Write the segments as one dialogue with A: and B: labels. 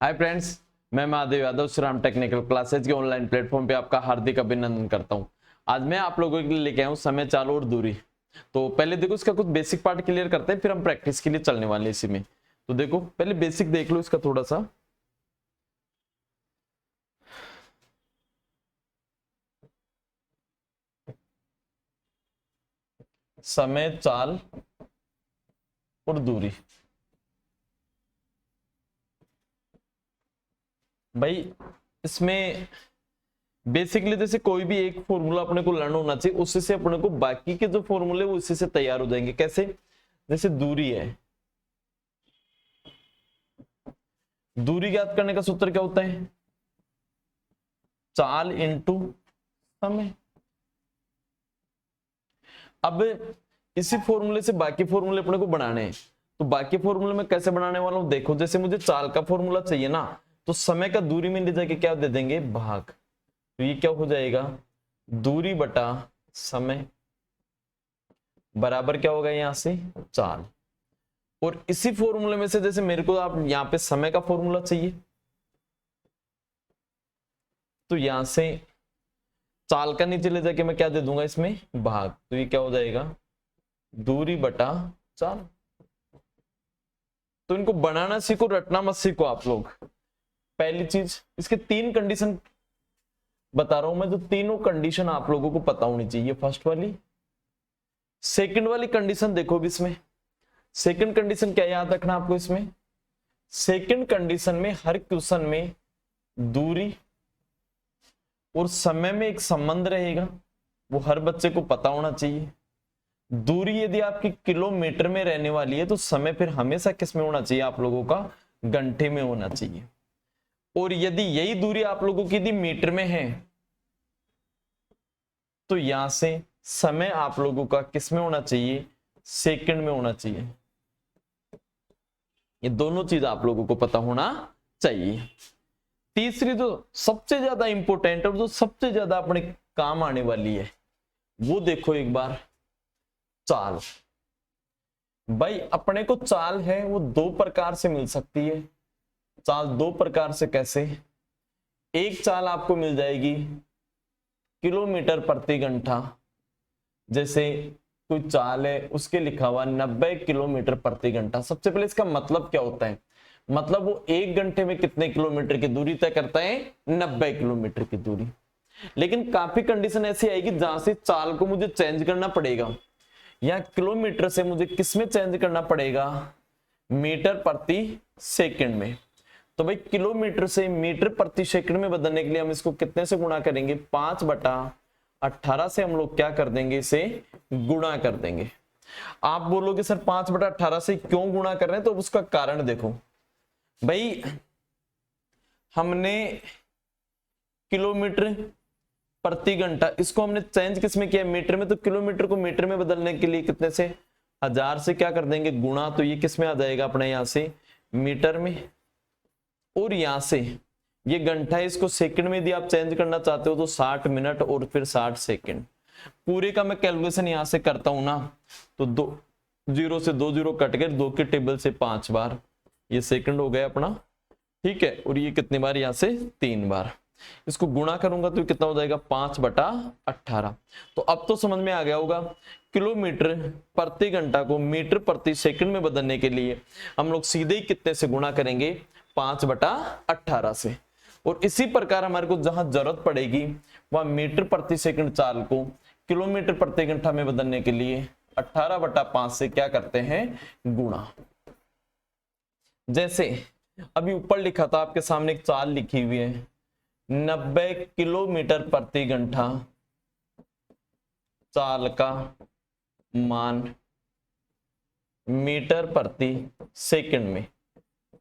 A: Hi friends, मैं Mahadev Yadav Shriram technical classes के online platform पे आपका हार्दिक अभिनंदन करता हूं। आज मैं आप लोगों के लिए लेके आया हूं समय, चाल और दूरी। तो पहले देखो इसका कुछ बेसिक पार्ट क्लियर करते हैं, फिर हम प्रैक्टिस के लिए चलने वाले हैं इसी में। तो देखो पहले बेसिक देख लो इसका थोड़ा सा। समय, चाल और दूरी। भाई इसमें बेसिकली जैसे कोई भी एक फॉर्मूला अपने को लर्न होना चाहिए, उससे से अपने को बाकी के जो फॉर्मूले वो इसी से तैयार हो जाएंगे। कैसे? जैसे दूरी है, दूरी ज्ञात करने का सूत्र क्या होता है? चाल इंटू समय। अब इसी फॉर्मूले से बाकी फॉर्मूले अपने को बनाने हैं, तो बाकी फॉर्मूले में कैसे बनाने वाला हूं देखो। जैसे मुझे चाल का फॉर्मूला चाहिए ना, तो समय का दूरी में ले जाके क्या दे देंगे? भाग। तो ये क्या हो जाएगा? दूरी बटा समय बराबर क्या होगा यहां से? चाल। और इसी फॉर्मूले में से जैसे मेरे को आप यहां पे समय का फॉर्मूला चाहिए, तो यहां से चाल का नीचे ले जाके मैं क्या दे दूंगा इसमें? भाग। तो ये क्या हो जाएगा? दूरी बटा चाल। तो इनको बनाना सीखो, रटना मत सीखो आप लोग। पहली चीज, इसके तीन कंडीशन बता रहा हूं मैं, जो तीनों कंडीशन आप लोगों को पता होनी चाहिए। फर्स्ट वाली, सेकंड वाली कंडीशन देखो भी इसमें। सेकंड कंडीशन क्या याद रखना आपको इसमें? सेकंड कंडीशन में हर क्वेश्चन में दूरी और समय में एक संबंध रहेगा, वो हर बच्चे को पता होना चाहिए। दूरी यदि आपकी किलोमीटर में रहने वाली है, तो समय फिर हमेशा किस में होना चाहिए आप लोगों का? घंटे में होना चाहिए। और यदि यही दूरी आप लोगों की यदि मीटर में है, तो यहां से समय आप लोगों का किस में होना चाहिए? सेकंड में होना चाहिए। ये दोनों चीज आप लोगों को पता होना चाहिए। तीसरी जो सबसे ज्यादा इंपॉर्टेंट और जो सबसे ज्यादा अपने काम आने वाली है, वो देखो एक बार। चाल। भाई अपने को चाल है वो दो प्रकार से मिल सकती है। चाल दो प्रकार से कैसे? एक चाल आपको मिल जाएगी किलोमीटर प्रति घंटा। जैसे कोई चाल है, उसके लिखा हुआ 90 किलोमीटर प्रति घंटा। सबसे पहले इसका मतलब क्या होता है? मतलब वो एक घंटे में कितने किलोमीटर की दूरी तय करता है? 90 किलोमीटर की दूरी। लेकिन काफी कंडीशन ऐसी आएगी जहां से चाल को मुझे चेंज करना पड़ेगा, या किलोमीटर से मुझे किस में चेंज करना पड़ेगा? मीटर प्रति सेकंड में। तो भाई किलोमीटर से मीटर प्रति सेकंड में बदलने के लिए हम इसको कितने से गुणा करेंगे? 5/18 से हम लोग क्या कर देंगे? इसे गुणा कर देंगे। आप बोलोगे सर 5/18 से क्यों गुणा कर रहे हैं? तो उसका कारण देखो भाई, हमने किलोमीटर प्रति घंटा इसको हमने चेंज किस में किया? मीटर में। तो किलोमीटर को मीटर में बदलने के लिए कितने से? 1000 से क्या कर देंगे? गुणा। तो ये किस में आ जाएगा अपने यहां से? मीटर में। और यहां से ये घंटा है, इसको सेकंड में यदि आप चेंज करना चाहते हो तो 60 मिनट और फिर 60 सेकंड। पूरे का मैं कैलकुलेशन यहां से करता हूं ना, तो 2 0 से 2 0 कट गए, 2 के टेबल से 5 बार ये सेकंड हो गया अपना। ठीक है, और ये कितनी बार? यहां से 3 बार। इसको गुणा करूंगा तो कितना हो जाएगा? 5/18। तो अब तो समझ में आ गया होगा, किलोमीटर प्रति घंटा को मीटर प्रति सेकंड में बदलने के लिए हम लोग सीधे ही कितने से गुणा करेंगे? 5/18 से। और इसी प्रकार हमारे को जहां जरूरत पड़ेगी वह मीटर प्रति सेकंड चाल को किलोमीटर प्रति घंटा में बदलने के लिए 18/5 से क्या करते हैं? गुणा। जैसे अभी ऊपर लिखा था, आपके सामने एक चाल लिखी हुई है, 90 किलोमीटर प्रति घंटा चाल का मान मीटर प्रति सेकंड में।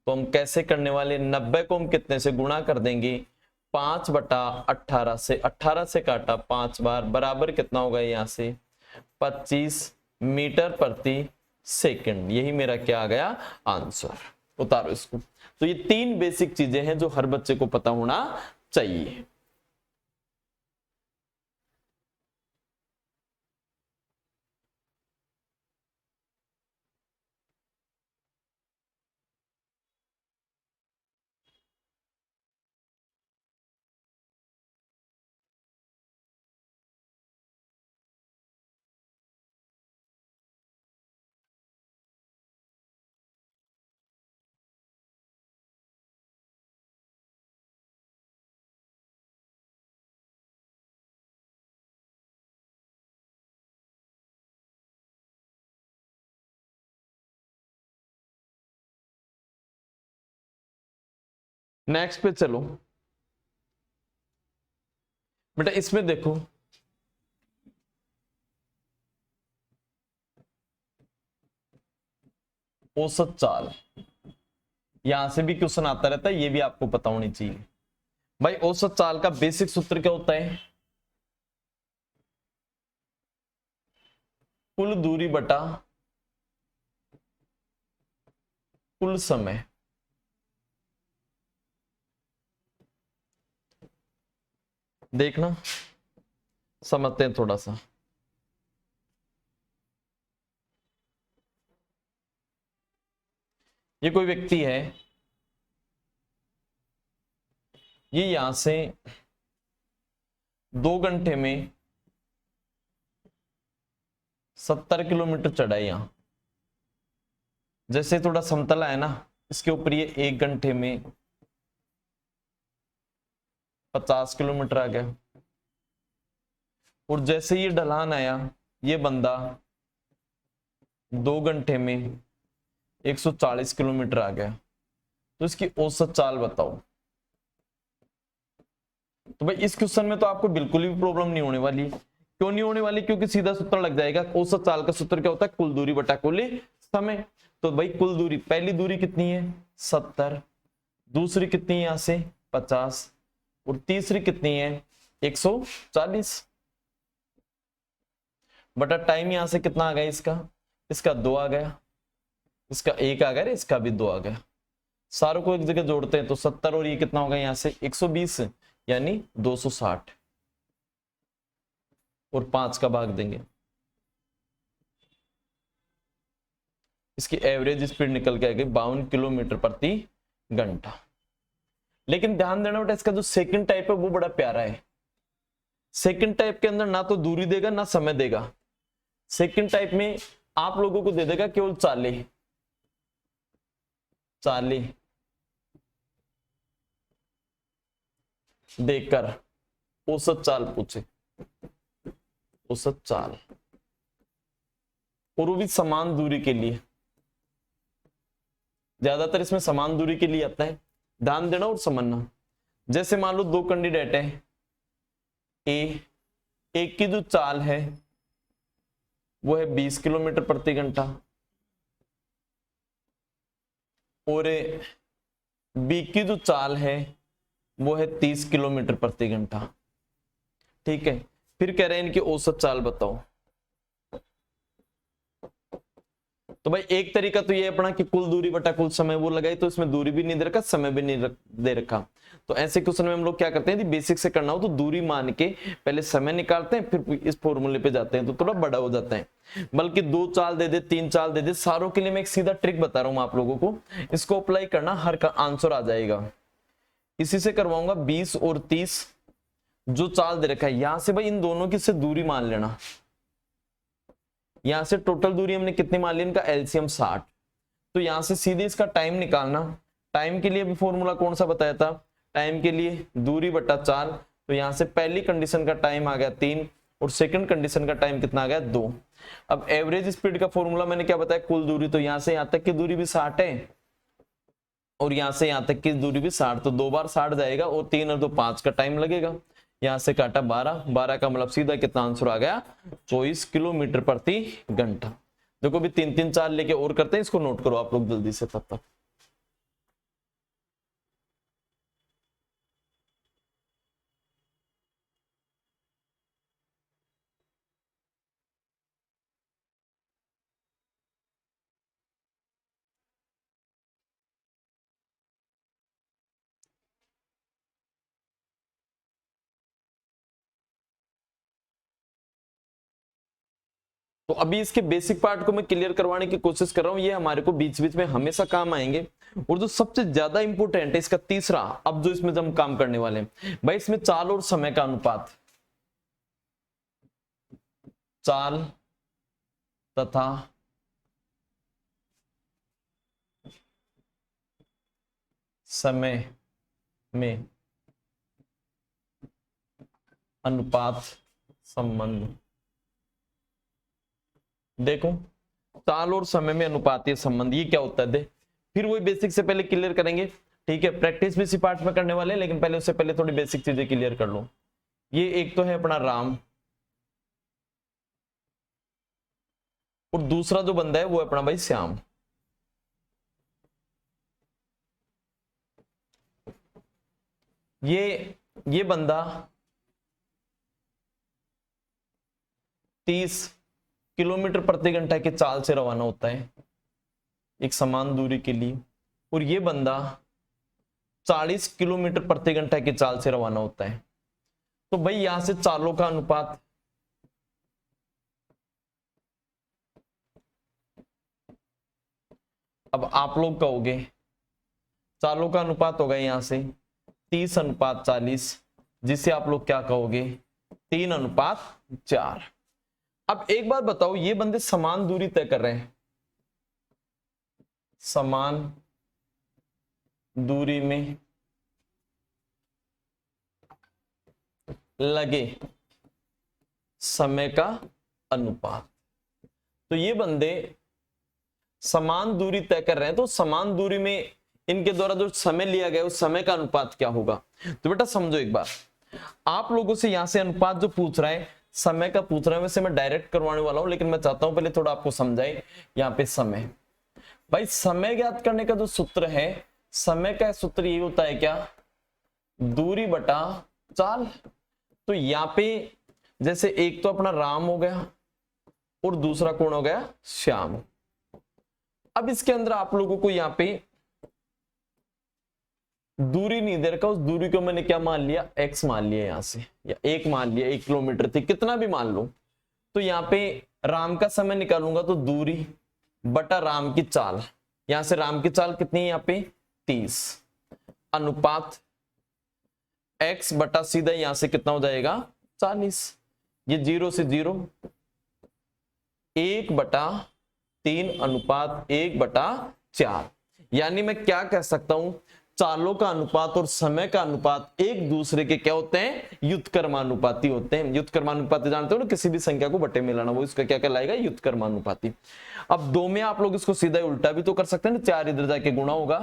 A: तो हम कैसे करने वाले? 90 को हम कितने से गुणा कर देंगे? 5/18 से। 18 से काटा 5 बार, बराबर कितना होगा यहां से? 25 मीटर प्रति सेकंड। यही मेरा क्या आ गया? आंसर। उतारो इसको। तो ये तीन बेसिक चीजें हैं जो हर बच्चे को पता होना चाहिए। नेक्स्ट पे चलो बेटा, इसमें देखो औसत चाल, यहां से भी क्वेश्चन आता रहता है, ये भी आपको पता होनी चाहिए भाई। औसत चाल का बेसिक सूत्र क्या होता है? कुल दूरी बटा कुल समय। देखना, समझते हैं थोड़ा सा। ये कोई व्यक्ति है, ये यहां से 2 घंटे में 70 किलोमीटर चढ़ा है। यहां जैसे थोड़ा समतला है ना, इसके ऊपर ये 1 घंटे में 50 किलोमीटर आ गया। और जैसे ये ढलान आया, ये बंदा 2 घंटे में 140 किलोमीटर आ गया। तो इसकी औसत चाल बताओ। तो भाई इस क्वेश्चन में तो आपको बिल्कुल भी प्रॉब्लम नहीं होने वाली। क्यों नहीं होने वाली? क्योंकि सीधा सूत्र लग जाएगा। औसत चाल का सूत्र क्या होता है? कुल दूरी बटा कुल समय। तो भाई कुल दूरी, पहली दूरी कितनी है? 70, दूसरी कितनी है यहां से? 50, और तीसरी कितनी है? 140 बटा टाइम यहां से कितना आ गया इसका? इसका 2 आ गया, इसका 1 आ गया, इसका भी 2 आ गया। सारों को एक जगह जोड़ते हैं तो 70 और ये कितना होगा यहां से? 120, यानी 260, और 5 का भाग देंगे। इसकी एवरेज स्पीड निकल के आ गई 52 किलोमीटर प्रति घंटा। लेकिन ध्यान देना बेटा, इसका जो सेकंड टाइप है वो बड़ा प्यारा है। सेकंड टाइप के अंदर ना तो दूरी देगा ना समय देगा। सेकंड टाइप में आप लोगों को दे देगा केवल चाले चाले देकर औसत चाल पूछे, औसत चाल, और वो भी समान दूरी के लिए। ज्यादातर इसमें समान दूरी के लिए आता है, ध्यान देना और समझना। जैसे मान लो 2 कैंडिडेट है, एक की जो चाल है वो है 20 किलोमीटर प्रति घंटा, और बी की जो चाल है वो है 30 किलोमीटर प्रति घंटा। ठीक है, फिर कह रहे हैं इनकी औसत चाल बताओ। तो भाई एक तरीका तो ये अपना कि कुल दूरी बटा कुल समय वो लगाई, तो इसमें दूरी भी नहीं दे रखा, समय भी नहीं दे रखा। तो ऐसे क्वेश्चन में हम लोग क्या करते हैं, यदि बेसिक से करना हो तो दूरी मान के पहले समय निकालते हैं, फिर इस फॉर्मूले पे जाते हैं, तो थोड़ा बड़ा हो जाता है। बल्कि 2 चाल दे दे, 3 चाल दे दे, सारों के लिए मैं एक सीधा ट्रिक बता रहा हूं आप लोगों को, इसको अप्लाई करना, हर का आंसर आ जाएगा। इसी से करवाऊंगा 20 और 30, जो चाल दे रखा है यहां से भाई इन दोनों की से दूरी मान लेना। यहां से टोटल दूरी हमने कितनी मान ली? इनका एलसीएम 60। तो यहां से सीधे इसका टाइम निकालना। टाइम के लिए भी फॉर्मूला कौन सा बताया था? टाइम के लिए दूरी बटा चाल। तो यहां से पहली कंडीशन का टाइम आ गया 3, और सेकंड कंडीशन का टाइम कितना आ गया? 2। अब एवरेज स्पीड का फॉर्मूला मैंने क्या बताया? कुल दूरी। तो यहां से यहां तक की दूरी भी 60 है, और यहां से यहां तक की दूरी भी 60। तो 2 बार 60 जाएगा, और 3 और 2 5 का टाइम लगेगा। यहां से काटा 12, 12 का मतलब सीधा कितना आंसर आ गया? 24 किलोमीटर प्रति घंटा। देखो भी 3-3 चाल लेके और करते हैं, इसको नोट करो आप लोग जल्दी से तब तक। तो अभी इसके बेसिक पार्ट को मैं क्लियर करवाने की कोशिश कर रहा हूं, ये हमारे को बीच बीच में हमेशा काम आएंगे। और जो सबसे ज्यादा इंपॉर्टेंट है इसका तीसरा, अब जो इसमें हम काम करने वाले हैं भाई, इसमें चाल और समय का अनुपात। चाल तथा समय में अनुपात संबंध। देखो चाल और समय में अनुपातीय संबंध ये क्या होता है? फिर वही बेसिक से पहले क्लियर करेंगे। ठीक है, प्रैक्टिस भी इसी पार्ट में करने वाले हैं, लेकिन पहले उससे पहले थोड़ी बेसिक चीजें क्लियर कर लो। ये एक तो है अपना राम, और दूसरा जो बंदा है वो अपना भाई श्याम। ये बंदा 30 किलोमीटर प्रति घंटा की चाल से रवाना होता है एक समान दूरी के लिए, और ये बंदा 40 किलोमीटर प्रति घंटा की चाल से रवाना होता है। तो भाई यहां से चालों का अनुपात अब आप लोग कहोगे चालों का अनुपात होगा यहां से 30:40, जिसे आप लोग क्या कहोगे 3:4। अब एक बात बताओ, ये बंदे समान दूरी तय कर रहे हैं, समान दूरी में लगे समय का अनुपात। तो ये बंदे समान दूरी तय कर रहे हैं, तो समान दूरी में इनके द्वारा जो समय लिया गया उस समय का अनुपात क्या होगा। तो बेटा समझो एक बार, आप लोगों से यहां से अनुपात जो पूछ रहा है समय का पूछ रहा है, वैसे मैं डायरेक्ट करवाने वाला हूं, लेकिन मैं चाहता हूं पहले थोड़ा आपको समझाए। यहां पे समय, भाई समय ज्ञात करने का जो सूत्र है, समय का सूत्र ये होता है क्या, दूरी बटा चाल। तो यहां पे जैसे एक तो अपना राम हो गया और दूसरा कौन हो गया, श्याम। अब इसके अंदर आप लोगों को यहां पे दूरी नहीं दे रखा, उस दूरी को मैंने क्या मान लिया, x मान लिया यहां से, या 1 मान लिया, 1 किलोमीटर थी, कितना भी मान लो। तो यहां पे राम का समय निकालूंगा तो दूरी बटा राम की चाल, यहां से राम की चाल कितनी है यहाँ पे 30, अनुपात x बटा सीधा यहां से कितना हो जाएगा 40। ये 0 से 0, 1/3:1/4। यानी मैं क्या कह सकता हूं, चालों का अनुपात और समय का अनुपात एक दूसरे के क्या होते हैं, युत्क्रमानुपाती होते हैं। युत्क्रमानुपाती जानते हो ना, किसी भी संख्या को बटे में लाना, वो इसका क्या कहलाएगा, युत्क्रमानुपाती। अब 2 में आप लोग इसको सीधा उल्टा भी तो कर सकते हैं ना, 4 इधर जाके गुणा होगा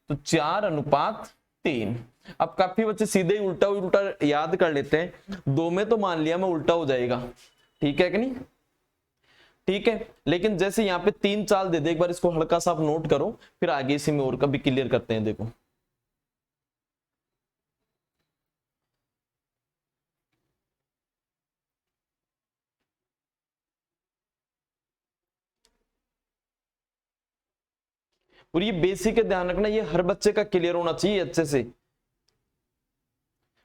A: तो 4:3। अब काफी बच्चे सीधे ही उल्टा उल्टा याद कर लेते हैं, 2 में तो मान लिया मैं उल्टा हो जाएगा, ठीक है कि नहीं, ठीक है। लेकिन जैसे यहाँ पे 3 चाल दे दे, एक बार इसको हल्का सा आप नोट करो, फिर आगे इसी में और कभी क्लियर करते हैं। देखो और ये बेसिक है, ध्यान रखना, ये हर बच्चे का क्लियर होना चाहिए अच्छे से।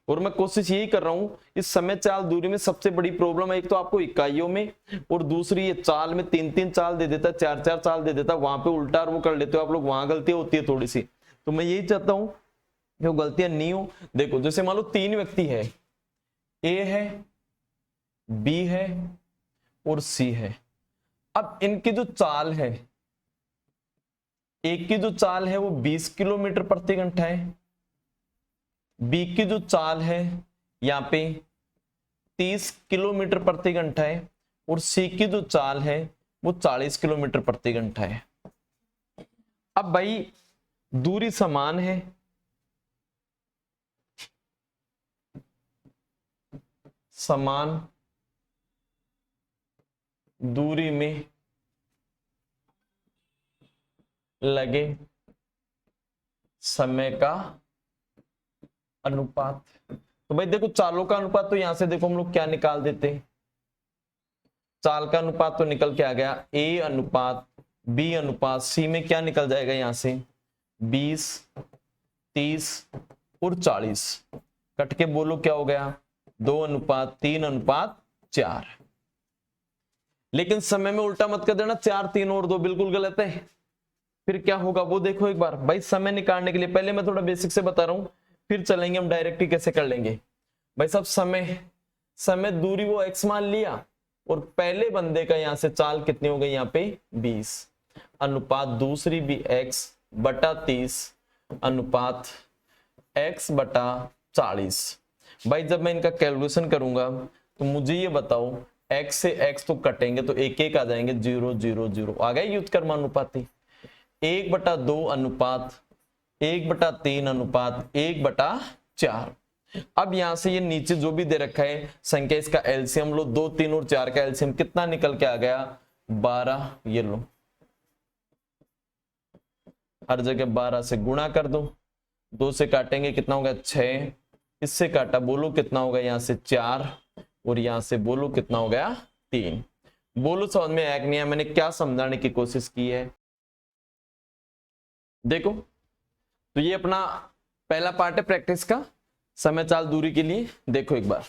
A: और मैं कोशिश यही कर रहा हूं, इस समय चाल दूरी में सबसे बड़ी प्रॉब्लम है, एक तो आपको इकाइयों में, और दूसरी ये चाल में 3-3 चाल दे देता है, 4-4 चाल दे देता है, वहां पे उल्टा और वो कर लेते हो आप लोग, वहां गलतियां होती है थोड़ी सी। तो मैं यही चाहता हूं कि गलतियां नहीं हो। देखो जैसे मान लो 3 व्यक्ति है, ए है, बी है और सी है। अब इनकी जो चाल है, एक की जो चाल है वो 20 किलोमीटर प्रति घंटा है, बी की जो चाल है यहाँ पे 30 किलोमीटर प्रति घंटा है, और सी की जो चाल है वो 40 किलोमीटर प्रति घंटा है। अब भाई दूरी समान है, समान दूरी में लगे समय का अनुपात। तो भाई देखो चालों का अनुपात, तो यहां से देखो हम लोग क्या निकाल देते, चाल का अनुपात तो निकल के आ गया A/B/C में क्या निकल जाएगा यहां से 20, 30 और 40, कट के बोलो क्या हो गया 2:3:4। लेकिन समय में उल्टा मत कर देना, 4, 3 और 2 बिल्कुल गलत है। फिर क्या होगा वो देखो एक बार। भाई समय निकालने के लिए पहले मैं थोड़ा बेसिक से बता रहा हूं, फिर चलेंगे हम डायरेक्ट ही कैसे कर लेंगे। भाई साहब समय दूरी वो x मान लिया, और पहले बंदे का यहां से चाल कितनी हो गई यहाँ पे 20, अनुपात दूसरी भी x बटा 30 अनुपात x बटा 40। भाई जब मैं इनका कैलकुलेशन करूंगा तो मुझे ये बताओ, x से x तो कटेंगे तो 1-1 आ जाएंगे, 0 0 0 आ गए युत्क्रमानुपाती। 1/2 अनुपात 1/3 अनुपात 1/4। अब यहां से ये नीचे जो भी दे रखा है संख्या, इसका एलसीएम लो, 2, 3 और 4 का एलसीएम कितना निकल के आ गया 12। ये लो, हर जगह 12 से गुणा कर दो, 2 से काटेंगे कितना होगा 6, इससे काटा बोलो कितना होगा यहां से 4, और यहां से बोलो कितना हो गया 3। बोलो समझ में आया कि नहीं? मैंने क्या समझाने की कोशिश की है, देखो। तो ये अपना पहला पार्ट है प्रैक्टिस का, समय चाल दूरी के लिए। देखो एक बार,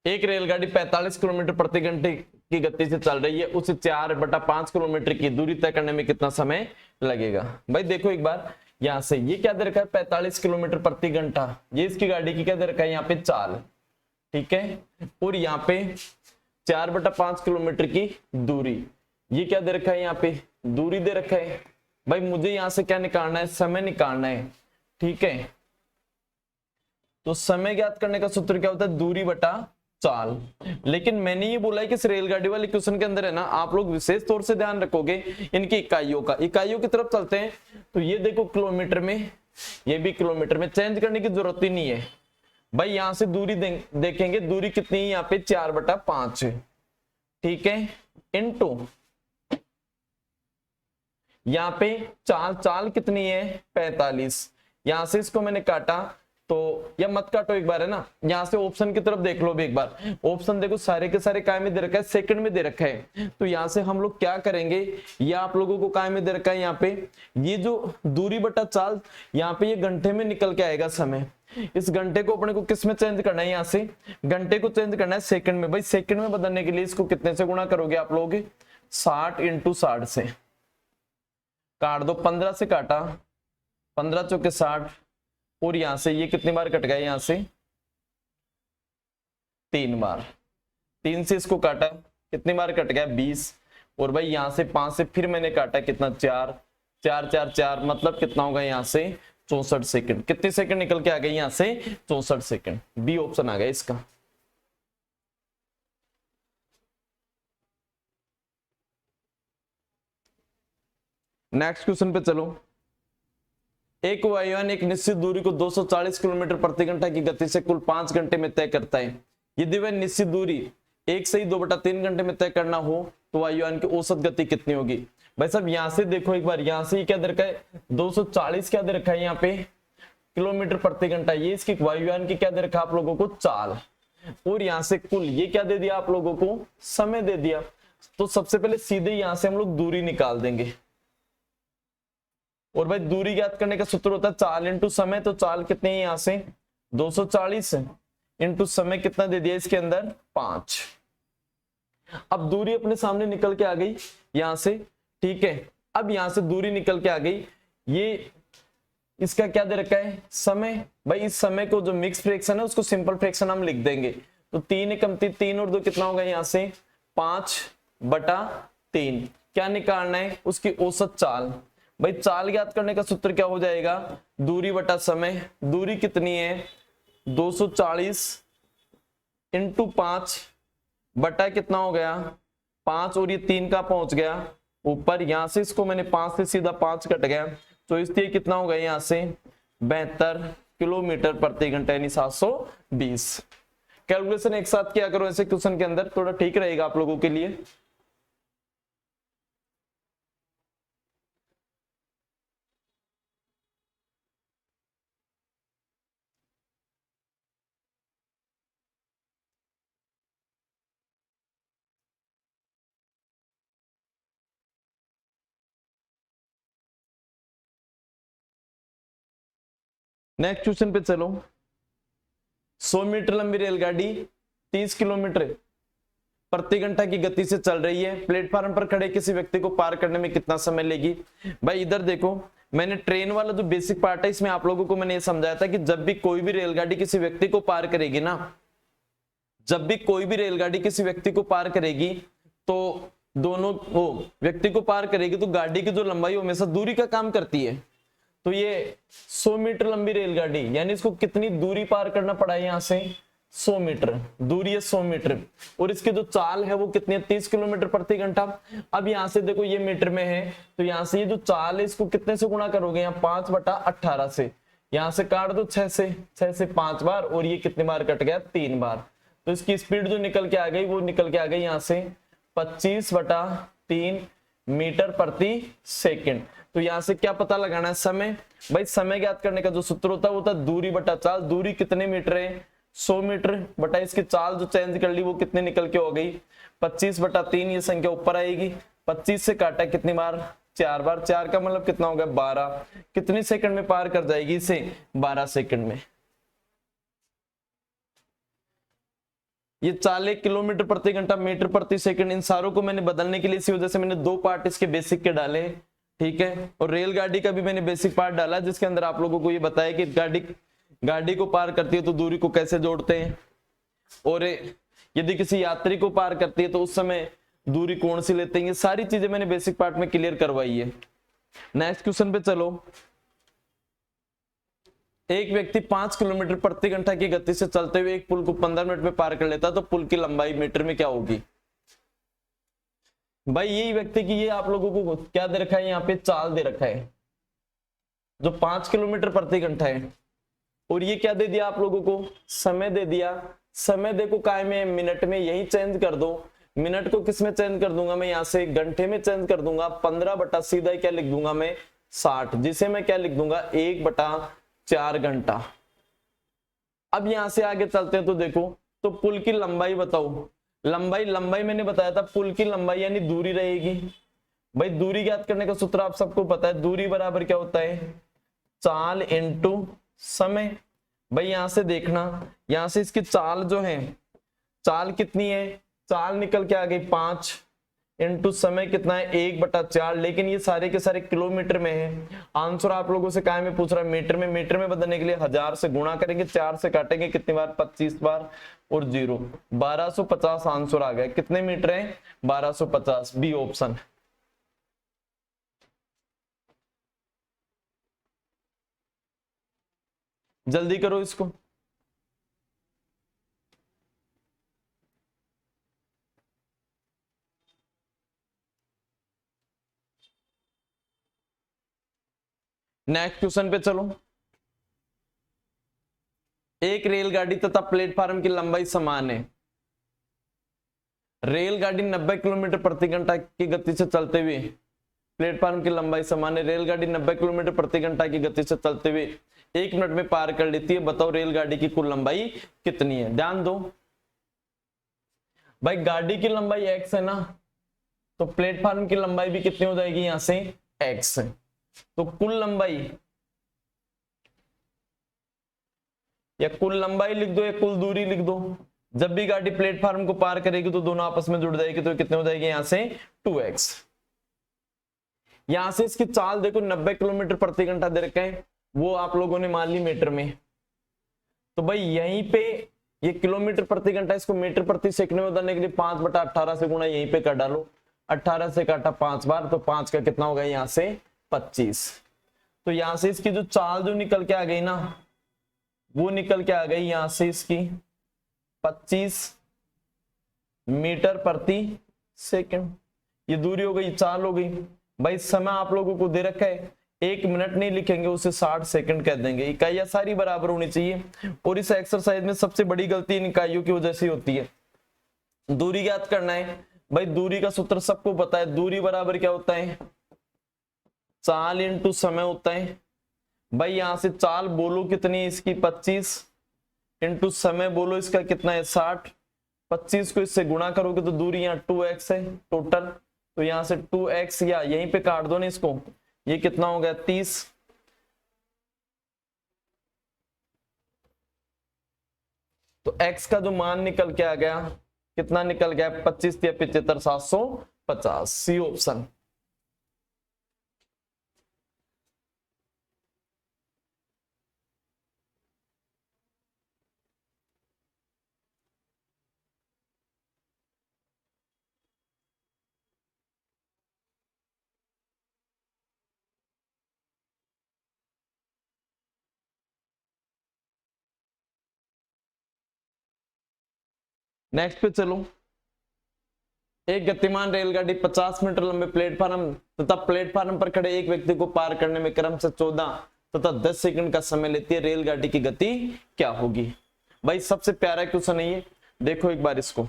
A: एक रेलगाड़ी 45 किलोमीटर प्रति घंटे की गति से चल रही है, उसे 4/5 किलोमीटर की दूरी तय करने में कितना समय लगेगा। भाई देखो एक बार, यहां से ये क्या दे रखा है 45 किलोमीटर प्रति घंटा, ये इसकी गाड़ी की क्या दे रखा है यहाँ पे चाल, ठीक है। और यहाँ पे 4/5 किलोमीटर की दूरी, ये क्या दे रखा है यहाँ पे दूरी दे रखा है। भाई मुझे यहां से क्या निकालना है, समय निकालना है, ठीक है। तो समय ज्ञात करने का सूत्र क्या होता है, दूरी बटा चाल। लेकिन मैंने ये बोला है कि इस रेलगाड़ी वाले क्वेश्चन के अंदर है ना, आप लोग विशेष तौर से ध्यान रखोगे इनकी इकाइयों का। इकाइयों की तरफ चलते हैं, तो ये देखो किलोमीटर में, ये भी किलोमीटर में, चेंज करने की जरूरत ही नहीं है। भाई यहां से दूरी देखेंगे, दूरी कितनी है यहाँ पे 4/5, ठीक है, इनटू यहाँ पे चाल कितनी है 45। यहां से इसको मैंने काटा, तो या मत काटो एक बार, है ना। यहां से ऑप्शन की तरफ देख लो भी एक बार, ऑप्शन देखो सारे के सारे काय में दे रखा है, सेकंड में दे रखा है। तो यहां से हम लोग क्या करेंगे, या आप लोगों को काय में दे रखा है यहाँ पे, ये जो दूरी बटा चाल, यहाँ पे ये घंटे में निकल के आएगा समय। इस घंटे को अपने को किस में चेंज करना है, यहाँ से घंटे को चेंज करना है सेकंड में। भाई सेकंड में बदलने के लिए इसको कितने से गुणा करोगे आप लोग, 60 × 60 से काट दो, 15 से काटा, 15 चौके 60, और यहां से ये कितनी बार कट गया, यहां से 3 बार, 3 से इसको काटा कितनी बार कट गया 20, और भाई यहां से 5 से फिर मैंने काटा कितना 4, 4 4 4, मतलब कितना होगा यहां से 64 सेकंड। कितने सेकंड निकल के आ गए यहां से 64 सेकंड। बी ऑप्शन आ गया इसका। नेक्स्ट क्वेश्चन पे चलो। एक वायुयान एक निश्चित दूरी को 240 किलोमीटर प्रति घंटा की गति से कुल 5 घंटे में तय करता है। यदि वह निश्चित दूरी 1 से ही 2/3 घंटे में तय करना हो तो वायुयान की औसत गति कितनी होगी। भाई साहब यहां से देखो एक बार, यहां से क्या दे रखा है 240 क्या दे रखा है यहाँ पे किलोमीटर प्रति घंटा, ये इसकी वायुयान की क्या दे रखा है आप लोगों को चाल, और यहां से कुल ये क्या दे दिया आप लोगों को समय दे दिया। तो सबसे पहले सीधे यहां से हम लोग दूरी निकाल देंगे, और भाई दूरी ज्ञात करने का सूत्र होता है चाल इंटू समय। तो चाल कितनी है यहां से 240 इंटू समय कितना दे दिया इसके अंदर 5। अब दूरी अपने सामने निकल के आ गई यहां से, ठीक है। अब यहां से दूरी निकल के आ गई, ये इसका क्या दे रखा है समय। भाई इस समय को जो मिक्स फ्रैक्शन है उसको सिंपल फ्रैक्शन हम लिख देंगे। तो 3 एकम 3 और 2 कितना होगा यहाँ से 5/3। क्या निकालना है उसकी औसत चाल। भाई चाल ज्ञात करने का सूत्र क्या हो जाएगा दूरी बटा समय। दूरी कितनी है 240 इंटू 5 बटा कितना हो गया 5, और ये 3 का पहुंच गया ऊपर। यहां से इसको मैंने 5 से सीधा 5 कट गया, तो इसलिए कितना हो गया यहां से 72 किलोमीटर प्रति घंटा यानी 720। कैलकुलेशन एक साथ किया करो ऐसे क्वेश्चन के अंदर, थोड़ा ठीक रहेगा आप लोगों के लिए। नेक्स्ट क्वेश्चन पे चलो। 100 मीटर लंबी रेलगाड़ी 30 किलोमीटर प्रति घंटा की गति से चल रही है। प्लेटफार्म पर खड़े किसी व्यक्ति को पार करने में कितना समय लेगी। भाई इधर देखो, मैंने ट्रेन वाला जो बेसिक पार्ट है इसमें आप लोगों को मैंने ये समझाया था कि जब भी कोई भी रेलगाड़ी किसी व्यक्ति को पार करेगी ना, जब भी कोई भी रेलगाड़ी किसी व्यक्ति को पार करेगी तो दोनों वो व्यक्ति को पार करेगी तो गाड़ी की जो लंबाई हमेशा दूरी का काम करती है। तो ये 100 मीटर लंबी रेलगाड़ी यानी इसको कितनी दूरी पार करना पड़ा है यहाँ से 100 मीटर, दूरी है 100 मीटर, और इसकी जो चाल है वो कितनी है 30 किलोमीटर प्रति घंटा। अब यहां से देखो ये मीटर में है, तो यहां से ये जो चाल है इसको कितने से गुणा करोगे, यहाँ 5/18 से, यहां से काट दो 6 से 5 बार, और ये कितने बार कट गया 3 बार। तो इसकी स्पीड जो निकल के आ गई वो निकल के आ गई यहां से 25/3 मीटर प्रति सेकंड। तो यहां से क्या पता लगाना है, समय। भाई समय ज्ञात करने का जो सूत्र होता है वो होता है दूरी बटा चाल। दूरी कितने मीटर है 100 मीटर, बटा इसकी चाल जो चेंज कर ली वो कितने निकल के हो गई 25/3, ये संख्या ऊपर आएगी। 25 से काटा कितनी बार 4 बार, 4 का मतलब कितना हो गया 12। कितनी सेकंड में पार कर जाएगी इसे 12 सेकंड में। ये 40 किलोमीटर प्रति घंटा, मीटर प्रति सेकंड, इन सारों को मैंने बदलने के लिए इसी वजह से मैंने 2 पार्ट इसके बेसिक के डाले, ठीक है। और रेलगाड़ी का भी मैंने बेसिक पार्ट डाला जिसके अंदर आप लोगों को ये बताया कि गाड़ी को पार करती है तो दूरी को कैसे जोड़ते हैं, और यदि किसी यात्री को पार करती है तो उस समय दूरी कौन सी लेते हैं। ये सारी चीजें मैंने बेसिक पार्ट में क्लियर करवाई है। नेक्स्ट क्वेश्चन पे चलो। एक व्यक्ति 5 किलोमीटर प्रति घंटा की गति से चलते हुए एक पुल को 15 मिनट में पार कर लेता है, तो पुल की लंबाई मीटर में क्या होगी। भाई यही व्यक्ति की, ये आप लोगों को क्या दे रखा है, यहाँ पे चाल दे रखा है जो 5 किलोमीटर प्रति घंटा है, और ये क्या दे दिया आप लोगों को, समय दे दिया। समय देखो काय में मिनट में, यही चेंज कर दो। मिनट को किस में चेंज कर दूंगा मैं, यहां से घंटे में चेंज कर दूंगा। 15 बटा सीधा क्या लिख दूंगा मैं 60, जिसे मैं क्या लिख दूंगा 1/4 घंटा। अब यहां से आगे चलते हैं तो देखो, तो पुल की लंबाई बताओ। लंबाई मैंने बताया था, पुल की लंबाई यानी दूरी रहेगी। भाई दूरी ज्ञात करने का सूत्र आप सबको पता है, दूरी बराबर क्या होता है चाल इंटू समय। भाई यहां से देखना, यहां से इसकी चाल जो है, चाल कितनी है, चाल निकल के आ गई 5 इंटू समय कितना है 1/4, लेकिन ये सारे के सारे किलोमीटर में है। आंसर आप लोगों से काय में पूछ रहा है मीटर में। मीटर में बदलने के लिए 1000 से गुणा करेंगे, 4 से काटेंगे कितनी बार 25 बार, और 0 1250 आंसर आ गया। कितने मीटर है 1250, बी ऑप्शन। जल्दी करो इसको। नेक्स्ट क्वेश्चन पे चलो। एक रेलगाड़ी तथा प्लेटफार्म की लंबाई समान है। रेलगाड़ी 90 किलोमीटर प्रति घंटा की गति से चलते हुए, प्लेटफार्म की लंबाई समान है। रेलगाड़ी 90 किलोमीटर प्रति घंटा की गति से चलते हुए 1 मिनट में पार कर लेती है। बताओ रेलगाड़ी की कुल लंबाई कितनी है। ध्यान दो भाई, गाड़ी की लंबाई x है ना, तो प्लेटफार्म की लंबाई भी कितनी हो जाएगी यहां से x। तो कुल लंबाई, या कुल लंबाई लिख दो या कुल दूरी लिख दो। जब भी गाड़ी प्लेटफार्म को पार करेगी तो दोनों आपस में जुड़ जाएगी, तो कितने हो जाएगी यहां से 2x। यहां से इसकी चाल देखो 90 किलोमीटर प्रति घंटा दे रखा है, वो आप लोगों ने मान ली मीटर में। तो भाई यहीं पे ये किलोमीटर प्रति घंटा, इसको मीटर प्रति सेकंड में बदलने के लिए 5/18 से गुणा यहीं पे कर डालो। 18 से काटा 5 बार, तो 5 का कितना होगा यहाँ से 25। तो यहां से इसकी जो चाल जो निकल के आ गई ना, वो निकल के आ गई यहां से इसकी 25 मीटर प्रति सेकंड। ये दूरी हो गई, चाल हो गई। भाई समय आप लोगों को दे रखा है, 1 मिनट नहीं लिखेंगे उसे 60 सेकंड कह देंगे। इकाइयां सारी बराबर होनी चाहिए, और इस एक्सरसाइज में सबसे बड़ी गलती इन इकाइयों की वजह से होती है। दूरी ज्ञात करना है। भाई दूरी का सूत्र सबको पता है, दूरी बराबर क्या होता है चाल इंटू समय होता है। भाई यहां से चाल बोलो कितनी है इसकी 25 इंटू समय बोलो इसका कितना है 60। 25 को इससे गुणा करोगे तो दूरी यहाँ 2x है टोटल, तो यहां से 2x, या यहीं पे काट दो ना इसको, ये कितना हो गया 30। तो x का जो मान निकल के आ गया कितना निकल गया 25 या 75 750, सी ऑप्शन। नेक्स्ट पे चलो। एक गतिमान रेलगाड़ी 50 मीटर लंबे प्लेटफार्म तथा प्लेटफार्म पर खड़े एक व्यक्ति को पार करने में क्रम से 14 तथा 10 सेकंड का समय लेती है। रेलगाड़ी की गति क्या होगी? भाई सबसे प्यारा क्वेश्चन है ये, देखो एक बार इसको।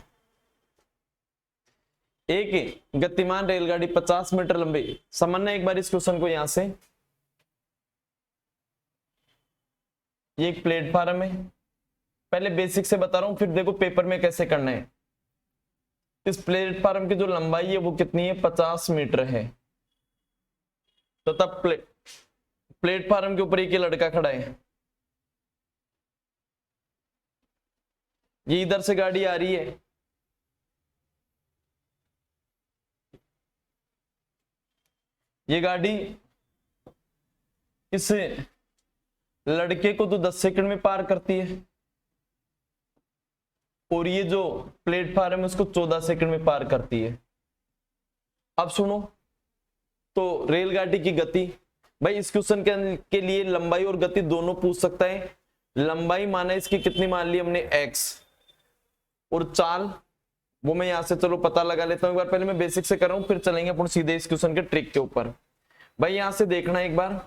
A: एक गतिमान रेलगाड़ी 50 मीटर लंबी, समझना एक बार इस क्वेश्चन को। यहां से ये एक प्लेटफार्म है, पहले बेसिक से बता रहा हूं, फिर देखो पेपर में कैसे करना है। इस प्लेटफार्म की जो लंबाई है वो कितनी है? 50 मीटर है। तो तब प्लेटफार्म के ऊपर एक लड़का खड़ा है, ये इधर से गाड़ी आ रही है, ये गाड़ी इस लड़के को तो 10 सेकंड में पार करती है, और ये जो प्लेटफार्म है उसको 14 सेकंड में पार करती है। अब सुनो, तो रेलगाड़ी की गति, भाई इस क्वेश्चन के लिए लंबाई और गति दोनों पूछ सकता है। लंबाई माना इसकी कितनी मान ली हमने? x, और चाल वो मैं यहां से चलो पता लगा लेता हूं एक बार। पहले मैं बेसिक से कर रहा हूं, फिर चलेंगे अपन सीधे इस क्वेश्चन के ट्रिक के ऊपर। भाई यहां से देखना एक बार,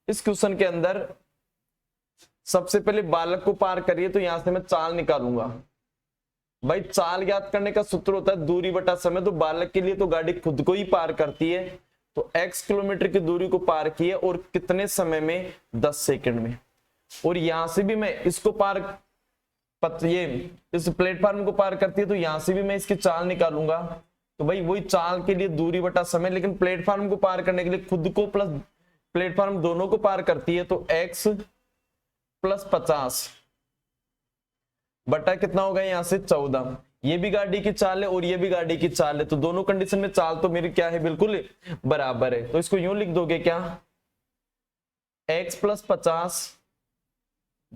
A: इस क्वेश्चन के अंदर सबसे पहले बालक को पार करिए, तो यहां से मैं चाल निकालूंगा। भाई चाल ज्ञात करने का सूत्र होता है दूरी बटा समय। तो बालक के लिए तो गाड़ी खुद को ही पार करती है, तो x किलोमीटर की दूरी को पार की है, और कितने समय में? 10 सेकंड में। और यहां से भी मैं इसको पार, ये इस प्लेटफार्म को पार करती है, तो यहां से भी मैं इसकी चाल निकालूंगा। तो भाई वही चाल के लिए दूरी बटा समय, लेकिन प्लेटफार्म को पार करने के लिए खुद को प्लस प्लेटफार्म दोनों को पार करती है, तो x प्लस 50 बटा कितना होगा? यहां से 14। ये भी गाड़ी की चाल है और ये भी गाड़ी की चाल है, तो दोनों कंडीशन में चाल तो मेरी क्या है? बिल्कुल बराबर है। तो इसको यूं लिख दोगे क्या? x प्लस 50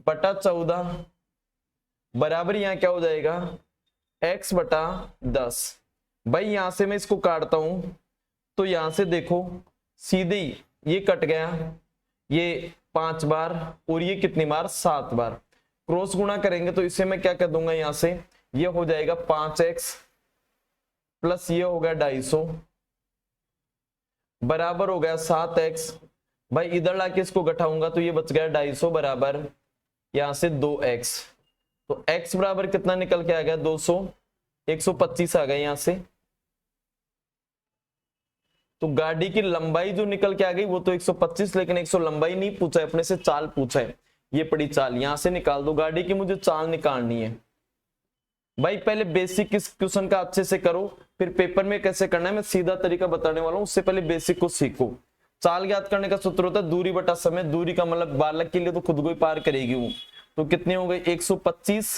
A: बटा 14 बराबर यहां क्या हो जाएगा? x बटा 10। भाई यहां से मैं इसको काटता हूं, तो यहां से देखो सीधे ही ये कट गया, ये 5 बार और ये कितनी बार? 7 बार। क्रॉस गुणा करेंगे तो इसे मैं क्या कर दूंगा? यहां से ये हो जाएगा 5x प्लस ये हो गया 250 बराबर हो गया 7x। भाई इधर लाके इसको घटाऊंगा तो ये बच गया 250 बराबर यहां से 2x। तो x बराबर कितना निकल के आ गया? 200, 125 आ गया यहां से। तो गाड़ी की लंबाई जो निकल के आ गई वो तो 125, लेकिन 100 लंबाई नहीं पूछा है अपने से, चाल पूछा है। ये पड़ी चाल, यहां से निकाल दो। गाड़ी की मुझे चाल निकालनी है। भाई पहले बेसिक इस क्वेश्चन का अच्छे से करो, फिर पेपर में कैसे करना है मैं सीधा तरीका बताने वाला हूं। उससे पहले बेसिक को सीखो। चाल ज्ञात करने का सूत्र होता है दूरी बटा समय। दूरी का मतलब बालक के लिए तो खुद को ही पार करेगी वो, तो कितने हो गए? 125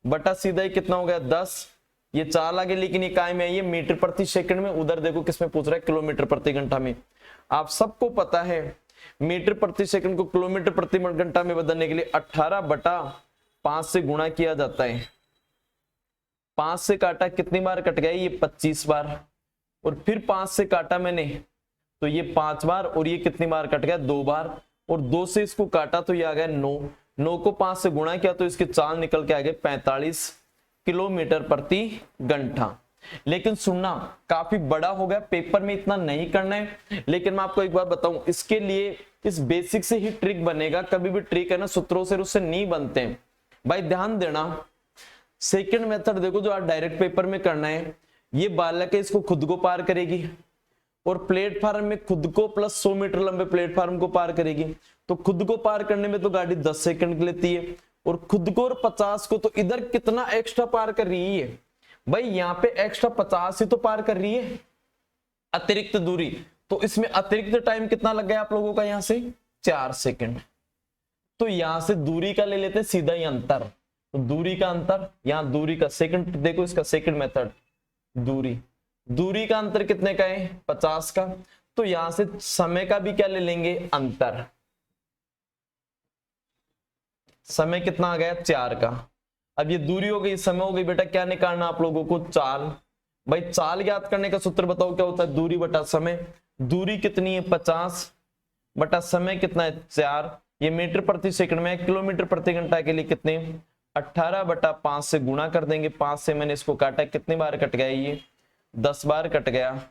A: बटा सीधा ही कितना हो गया? 10। ये चाल आगे, लेकिन ये काय में है? ये मीटर प्रति सेकंड में। उधर देखो किसमें पूछ रहा है? किलोमीटर प्रति घंटा में। आप सबको पता है मीटर प्रति सेकंड को किलोमीटर प्रति घंटा में बदलने के लिए 18 बटा 5 से गुणा किया जाता है। 5 से काटा कितनी बार कट गया? ये 25 बार। और फिर 5 से काटा मैंने तो ये 5 बार, और ये कितनी बार कट गया? 2 बार। और 2 से इसको काटा तो ये आ गया 9। 9 को 5 से गुणा किया तो इसकी चाल निकल के आ गए 45 किलोमीटर प्रति घंटा। लेकिन सुनना, काफी बड़ा हो गया, पेपर में इतना नहीं करना है। लेकिन मैं आपको एक बार बताऊं, इसके लिए इस बेसिक से ही ट्रिक बनेगा। कभी भी ट्रिक है ना सूत्रों से उससे नहीं बनते हैं। भाई ध्यान देना, सेकंड मेथड देखो जो आप डायरेक्ट पेपर में करना है। ये बालक है, इसको खुद को पार करेगी, और प्लेटफार्म में खुद को प्लस 100 मीटर लंबे प्लेटफार्म को पार करेगी। तो खुद को पार करने में तो गाड़ी 10 सेकंड लेती है, और खुद को और 50 को तो इधर कितना एक्स्ट्रा पार कर रही है? भाई यहाँ पे एक्स्ट्रा 50 ही तो पार कर रही है, अतिरिक्त दूरी। तो इसमें अतिरिक्त टाइम कितना लग गया आप लोगों का? यहां से 4 सेकंड। तो यहां से दूरी का ले लेते हैं सीधा ही अंतर। तो दूरी का अंतर, यहां दूरी का सेकंड देखो, इसका सेकंड मेथड दूरी का अंतर कितने का है? 50 का। तो यहां से समय का भी क्या ले लेंगे? अंतर। समय कितना आ गया? 4 का। अब ये दूरी हो गई, समय हो गई। बेटा क्या निकालना आप लोगों को? चाल। भाई चाल ज्ञात करने का सूत्र बताओ क्या होता है? दूरी बटा समय। दूरी कितनी है? 50 बटा समय कितना है? 4। ये मीटर प्रति सेकंड में है। किलोमीटर प्रति घंटा के लिए कितने? 18/5 से गुणा कर देंगे। 5 से मैंने इसको काटा, कितनी बार कट गया ये? 10 बार कट गया।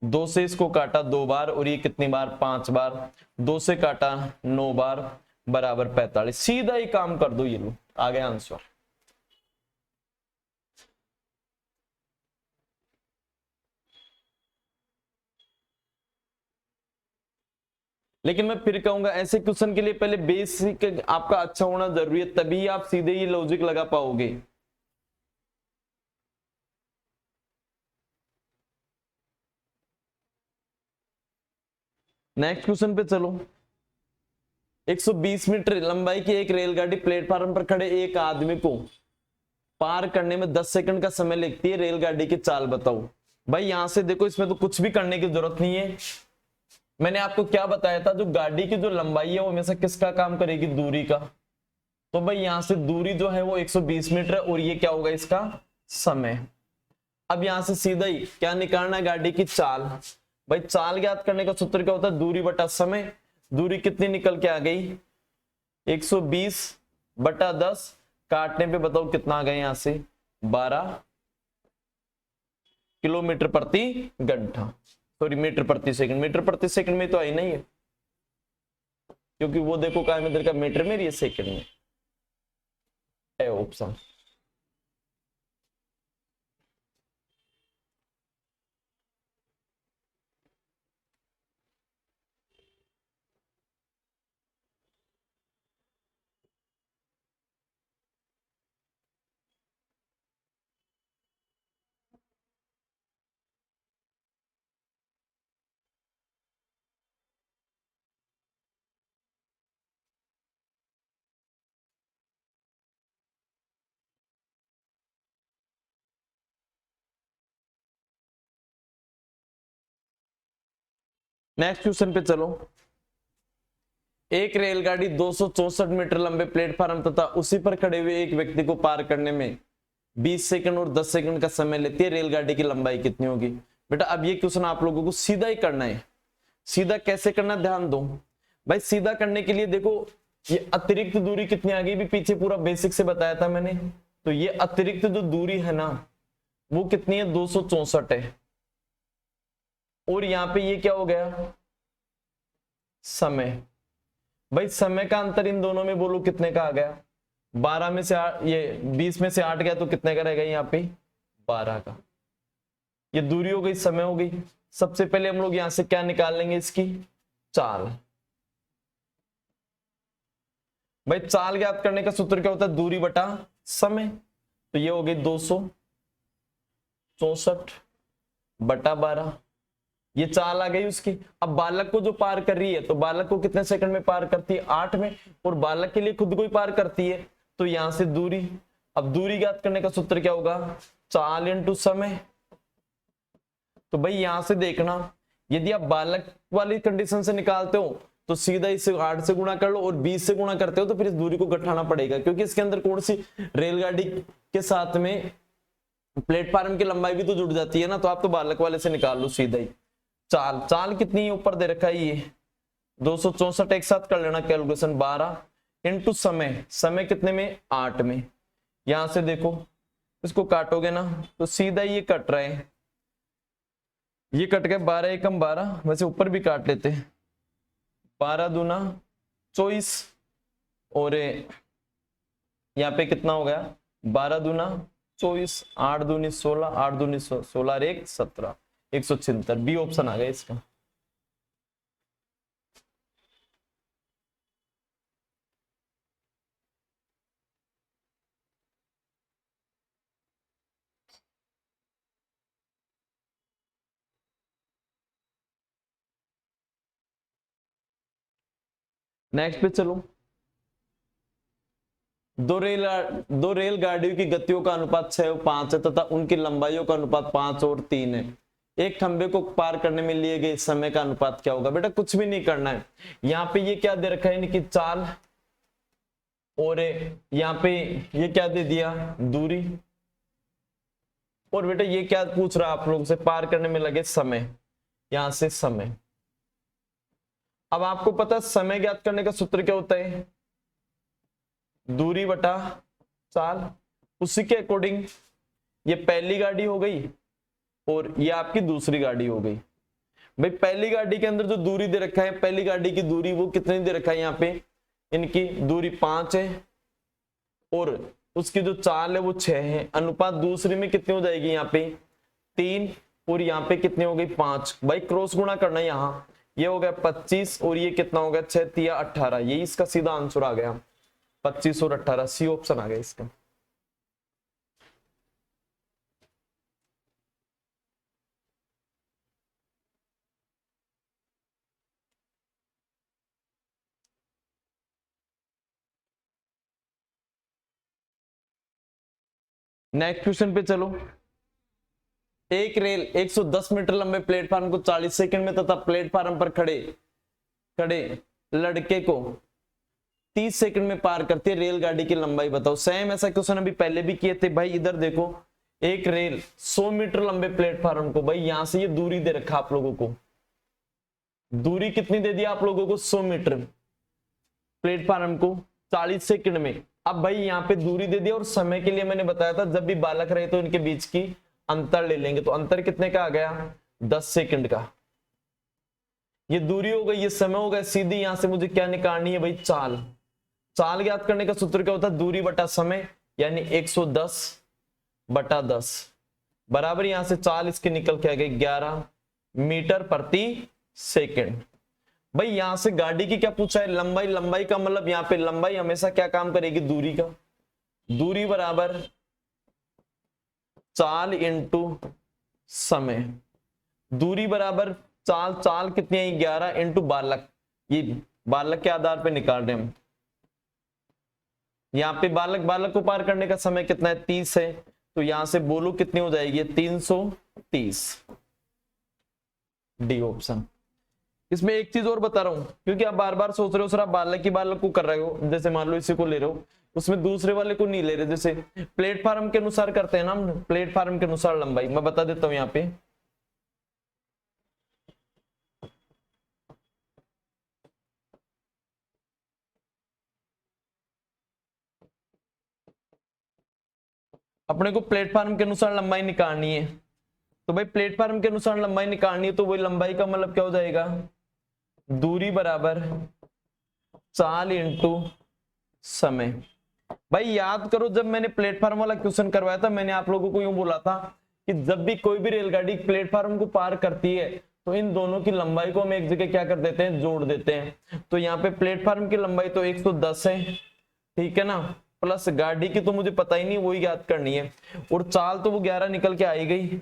A: 2 से इसको काटा 2 बार, और ये कितनी बार? 5 बार। 2 से काटा 9 बार, बराबर 45। सीधा ही काम कर दो, ये लो आ गया आंसर। लेकिन मैं फिर कहूंगा ऐसे क्वेश्चन के लिए पहले बेसिक आपका अच्छा होना जरूरी है, तभी आप सीधे ये लॉजिक लगा पाओगे। नेक्स्ट क्वेश्चन पे चलो। 120 मीटर लंबाई की एक रेलगाड़ी प्लेटफार्म पर खड़े एक आदमी को पार करने में 10 सेकंड का समय लगती है। रेलगाड़ी की चाल बताओ। भाई यहां से देखो, इसमें तो कुछ भी करने की जरूरत नहीं है। मैंने आपको क्या बताया था, जो गाड़ी की जो लंबाई है वो हमेशा किसका काम करेगी? दूरी का। तो भाई यहां से दूरी जो है वो 120 मीटर है, और ये क्या होगा? इसका समय। अब यहां से सीधा ही क्या निकालना है? गाड़ी की चाल। भाई चाल ज्ञात करने का सूत्र क्या होता है? दूरी बटा समय। दूरी कितनी निकल के आ गई? 120/10। काटने पे बताओ कितना आ गया? यहां से 12 किलोमीटर प्रति घंटा, सॉरी मीटर प्रति सेकंड। मीटर प्रति सेकंड में तो आई नहीं है, क्योंकि वो देखो क्या है, इधर का मीटर में, ये सेकंड में है ऑप्शन। नेक्स्ट क्वेश्चन पे चलो। एक रेलगाड़ी 264 मीटर लंबे प्लेटफार्म तथा उसी पर खड़े हुए एक व्यक्ति को पार करने में 20 सेकंड और 10 सेकंड का समय लेती है। रेलगाड़ी की लंबाई कितनी होगी? बेटा अब ये क्वेश्चन आप लोगों को सीधा ही करना है। सीधा कैसे करना, ध्यान दो भाई। सीधा करने के लिए देखो, ये अतिरिक्त दूरी कितनी आ गई, भी पीछे पूरा बेसिक से बताया था मैंने। तो ये अतिरिक्त जो दूरी है ना, वो कितनी है? 264 है। और यहां पे ये क्या हो गया? समय। भाई समय का अंतर इन दोनों में बोलो कितने का आ गया? 12 में से 8, ये 20 में से 8 गया तो कितने का रहेगा? यहाँ पे 12 का। ये दूरी हो गई, समय हो गई। सबसे पहले हम लोग यहां से क्या निकाल लेंगे? इसकी चाल। भाई चाल ज्ञात करने का सूत्र क्या होता है? दूरी बटा समय। तो ये हो गई 264/12। ये चाल आ गई उसकी। अब बालक को जो पार कर रही है, तो बालक को कितने सेकंड में पार करती है? 8 में। और बालक के लिए खुद को ही पार करती है, तो यहां से दूरी। अब दूरी ज्ञात करने का सूत्र क्या होगा? चाल इंटू समय। तो भाई यहां से देखना, यदि आप बालक वाली कंडीशन से निकालते हो तो सीधा इसे 8 से गुणा कर लो, और 20 से गुणा करते हो तो फिर इस दूरी को घटाना पड़ेगा, क्योंकि इसके अंदर कौन सी रेलगाड़ी के साथ में प्लेटफार्म की लंबाई भी तो जुड़ जाती है ना। तो आप तो बालक वाले से निकाल लो सीधा ही। चाल कितनी है? ऊपर दे रखा है ये 264। एक साथ कर लेना कैलकुलेशन। 12 इंटू समय। समय कितने में? 8 में। यहां से देखो, इसको काटोगे ना तो सीधा ये कट रहा है। ये कट गया 12 एकम 12। वैसे ऊपर भी काट लेते हैं। 12 दूना 24, और यहाँ पे कितना हो गया? 12 दूना 24, 8 दूनी 16, 8 दूनी 16 और 1 17, 176। बी ऑप्शन आ गया इसका। नेक्स्ट पे चलो। दो रेलगाड़ियों की गतियों का अनुपात 6:5 है तथा उनकी लंबाइयों का अनुपात 5 और 3 है। एक खंबे को पार करने में लिए गए समय का अनुपात क्या होगा? बेटा कुछ भी नहीं करना है। यहाँ पे ये क्या दे रखा है? इनकी चाल, और यहाँ पे ये क्या दे दिया? दूरी। और बेटा ये क्या पूछ रहा है आप लोगों से? पार करने में लगे समय। यहां से समय। अब आपको पता है समय ज्ञात करने का सूत्र क्या होता है? दूरी बटा चाल। उसी के अकॉर्डिंग ये पहली गाड़ी हो गई और ये आपकी दूसरी गाड़ी हो गई। भाई पहली गाड़ी के अंदर जो दूरी दे रखा है, पहली गाड़ी की दूरी वो कितनी दे रखा है, यहाँ पे इनकी दूरी 5 है और उसकी जो चाल है वो 6 है। अनुपात दूसरी में कितनी हो जाएगी, यहाँ पे 3 और यहाँ पे कितनी हो गई 5। भाई क्रॉस गुणा करना है, यहाँ ये हो गया 25 और ये कितना हो गया 6 तिया 18। यही इसका सीधा आंसर आ गया 25 और 18, सी ऑप्शन आ गया इसका। नेक्स्ट क्वेश्चन पे चलो। एक रेल 110 मीटर लंबे प्लेटफार्म को 40 सेकंड में तथा प्लेटफार्म पर खड़े लड़के को 30 सेकंड में पार करती है, रेलगाड़ी की लंबाई बताओ। सेम ऐसा क्वेश्चन अभी पहले भी किए थे भाई। इधर देखो, एक रेल 100 मीटर लंबे प्लेटफार्म को, भाई यहां से ये दूरी दे रखा आप लोगों को, दूरी कितनी दे दी आप लोगों को 100 मीटर, प्लेटफार्म को 40 सेकंड में। अब भाई यहाँ पे दूरी दे दिया और समय के लिए मैंने बताया था जब भी बालक रहे तो इनके बीच की अंतर ले लेंगे, तो अंतर कितने का आ गया 10 सेकंड का। ये दूरी हो गई, ये समय हो गया। सीधी यहां से मुझे क्या निकालनी है भाई, चाल। चाल ज्ञात करने का सूत्र क्या होता है, दूरी बटा समय, यानी 110 बटा 10 बराबर यहां से चाल इसके निकल के आ गई 11 मीटर प्रति सेकंड। भाई यहां से गाड़ी की क्या पूछा है, लंबाई। लंबाई का मतलब यहाँ पे लंबाई हमेशा क्या काम करेगी, दूरी का। दूरी बराबर चाल इंटू समय। दूरी बराबर चाल, चाल कितनी है 11 इंटू बालक, ये बालक के आधार पे निकाल रहे हम। यहाँ पे बालक को पार करने का समय कितना है 30 है, तो यहां से बोलो कितनी हो जाएगी 330, डी ऑप्शन। इसमें एक चीज और बता रहा हूं, क्योंकि आप बार बार सोच रहे हो सर आप बालक को कर रहे हो, जैसे मान लो इसी को ले रहे हो, उसमें दूसरे वाले को नहीं ले रहे। जैसे प्लेटफार्म के अनुसार करते हैं ना हम, प्लेटफार्म के अनुसार लंबाई मैं बता देता हूं यहाँ पे। अपने को प्लेटफार्म के अनुसार लंबाई निकालनी है, तो भाई प्लेटफार्म के अनुसार लंबाई निकालनी है, तो वही लंबाई का मतलब क्या हो जाएगा, दूरी बराबर चाल इंटू समय। भाई याद करो जब मैंने प्लेटफार्म वाला क्वेश्चन करवाया था, मैंने आप लोगों को यूं बोला था कि जब भी कोई भी रेलगाड़ी प्लेटफार्म को पार करती है तो इन दोनों की लंबाई को हम एक जगह क्या कर देते हैं, जोड़ देते हैं। तो यहाँ पे प्लेटफार्म की लंबाई तो 110 है, ठीक है ना, प्लस गाड़ी की तो मुझे पता ही नहीं, वही याद करनी है। और चाल तो वो 11 निकल के आई गई,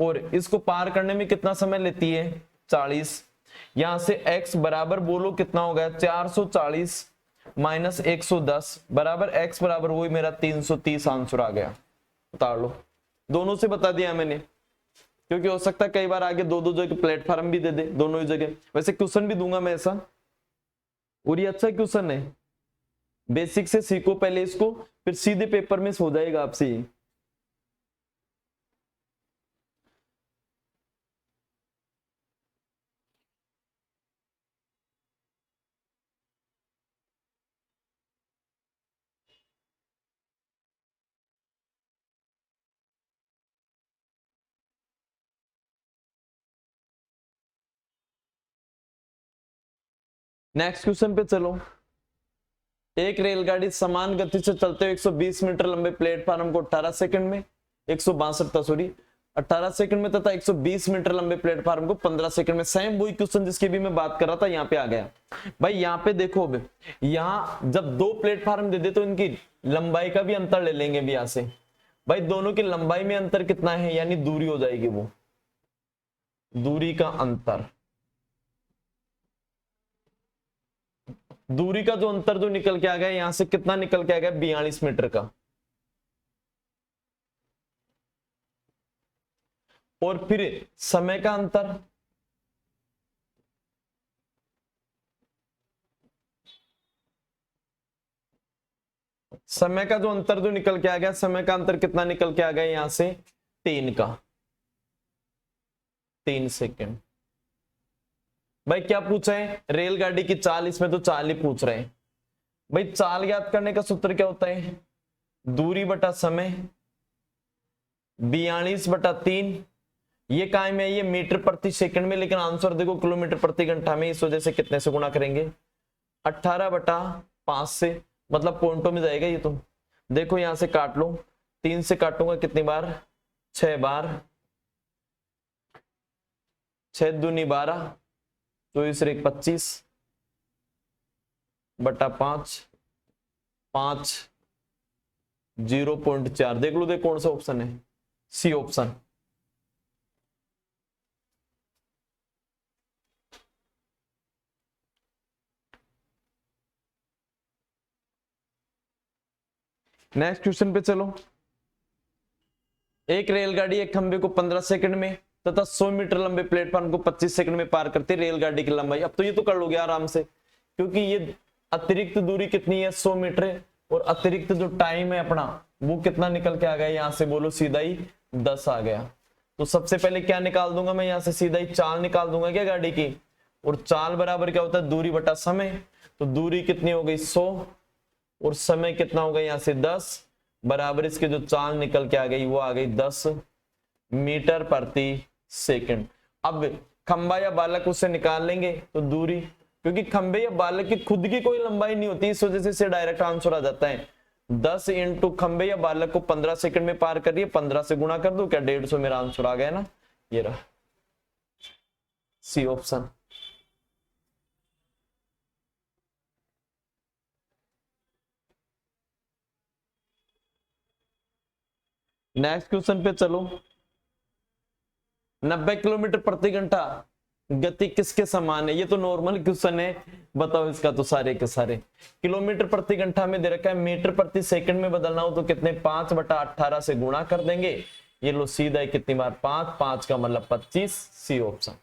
A: और इसको पार करने में कितना समय लेती है 40। यहां से x बराबर बोलो कितना हो गया 440 माइनस 110 बराबर x बराबर वही मेरा 330 आंसर आ गया। उतार लो, दोनों से बता दिया मैंने, क्योंकि हो सकता है कई बार आगे दो जगह प्लेटफार्म भी दे दे, दोनों ही जगह। वैसे क्वेश्चन भी दूंगा मैं ऐसा, और ये अच्छा क्वेश्चन है, बेसिक से सीखो पहले इसको, फिर सीधे पेपर में हो जाएगा आपसे ये। नेक्स्ट क्वेश्चन पे चलो। एक रेलगाड़ी समान गति से चलते हुए 120 मीटर लंबे प्लेटफार्म को 18 सेकंड में 18 सेकंड में तथा 120 मीटर लंबे प्लेटफार्म को 15 सेकंड में। सेम वही क्वेश्चन जिसकी भी मैं बात कर रहा था यहाँ पे आ गया। भाई यहाँ पे देखो, अब यहाँ जब दो प्लेटफार्म दे दे तो इनकी लंबाई का भी अंतर ले लेंगे भी यहाँ से। भाई दोनों की लंबाई में अंतर कितना है, यानी दूरी हो जाएगी वो, दूरी का अंतर। दूरी का जो अंतर जो निकल के आ गया यहां से कितना निकल के आ गया 42 मीटर का। और फिर समय का अंतर, समय का जो अंतर जो निकल के आ गया, समय का अंतर कितना निकल के आ गया यहां से 3 सेकंड। भाई क्या पूछा है, रेलगाड़ी की चाल, इसमें तो चाल ही पूछ रहे हैं। भाई चाल याद करने का सूत्र क्या होता है, दूरी बटा समय 42/3। ये काय में, ये मीटर प्रति सेकंड में, लेकिन आंसर देखो किलोमीटर प्रति घंटा में, इस वजह से कितने से गुणा करेंगे, 18/5 से, मतलब पॉइंटों में जाएगा ये। तो देखो यहां से काट लो, 3 से काटूंगा कितनी बार, 6 बार, 6 दूनी 12, 24 और 1 25 बटा 5, 5 0.4। देख लो देख कौन सा ऑप्शन है, सी ऑप्शन। नेक्स्ट क्वेश्चन पे चलो। एक रेलगाड़ी एक खंबे को 15 सेकंड में तथा 100 मीटर लंबे प्लेटफॉर्म को 25 सेकंड में पार करती है। रेलगाड़ी की लंबाई, अब तो ये तो कर लोगे आराम से, क्योंकि ये अतिरिक्त दूरी कितनी है, 100 मीटर है, और अतिरिक्त जो टाइम है अपना वो कितना निकल के आ गया, यहां से बोलो सीधा ही 10 आ गया। तो सबसे पहले क्या निकाल दूंगा मैं, यहां से सीधा ही चाल निकाल दूंगा क्या गाड़ी की, और चाल बराबर क्या होता है, दूरी बटा समय। तो दूरी कितनी हो गई 100, और समय कितना होगा यहां से 10, बराबर इसके जो चाल निकल के आ गई वो आ गई 10 मीटर प्रति सेकंड। अब खंबा या बालक उससे निकाल लेंगे तो दूरी, क्योंकि खंबे या बालक की खुद की कोई लंबाई नहीं होती, इस वजह से डायरेक्ट आंसर आ जाता है। 10 इंटू खंबे या बालक को 15 सेकंड में पार कर रही है, 15 से गुणा कर दो, क्या 150 मेरा आंसर आ गया ना, ये रहा सी ऑप्शन। नेक्स्ट क्वेश्चन पे चलो। 90 किलोमीटर प्रति घंटा गति किसके समान है, ये तो नॉर्मल क्वेश्चन है, बताओ इसका तो सारे के सारे। किलोमीटर प्रति घंटा में दे रखा है, मीटर प्रति सेकंड में बदलना हो तो कितने, 5/18 से गुणा कर देंगे। ये लो सीधा है कितनी बार, 5, 5 का मतलब 25, सी ऑप्शन।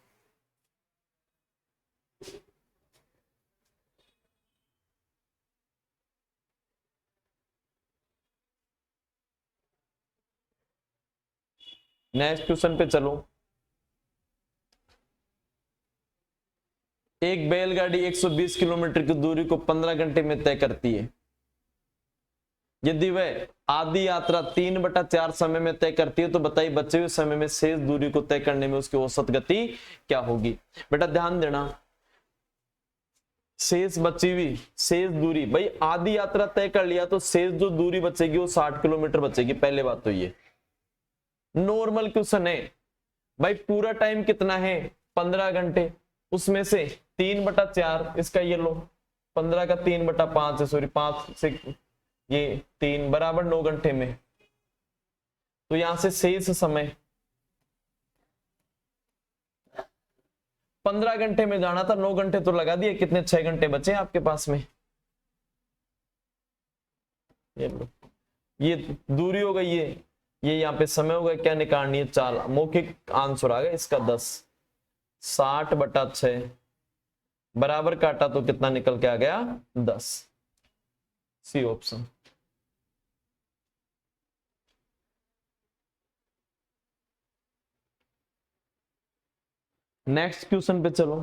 A: नेक्स्ट क्वेश्चन पे चलो। एक बैलगाड़ी 120 किलोमीटर की दूरी को 15 घंटे में तय करती है। यदि वह आधी यात्रा 3/4 समय में तय करती है तो बताइए बचे हुए समय में शेष दूरी को तय करने में उसकी औसत गति क्या होगी। बेटा ध्यान देना, शेष बची हुई शेष दूरी, भाई आधी यात्रा तय कर लिया तो शेष जो दूरी बचेगी वो 60 किलोमीटर बचेगी। पहले बात तो ये नॉर्मल क्वेश्चन है भाई, पूरा टाइम कितना है 15 घंटे, उसमें से 3/4 इसका ये लो, 15 का 3/5 है, सॉरी 5 से ये 3 बराबर 9 घंटे में। तो यहां से शेष समय 15 घंटे में जाना था, 9 घंटे तो लगा दिए, कितने 6 घंटे बचे आपके पास में। ये लो, ये दूरी हो गई, ये यहाँ पे समय होगा, क्या निकालनी है चाल, मौखिक आंसर आ गया इसका 10, 60/6 बराबर काटा तो कितना निकल के आ गया 10, सी ऑप्शन। नेक्स्ट क्वेश्चन पे चलो।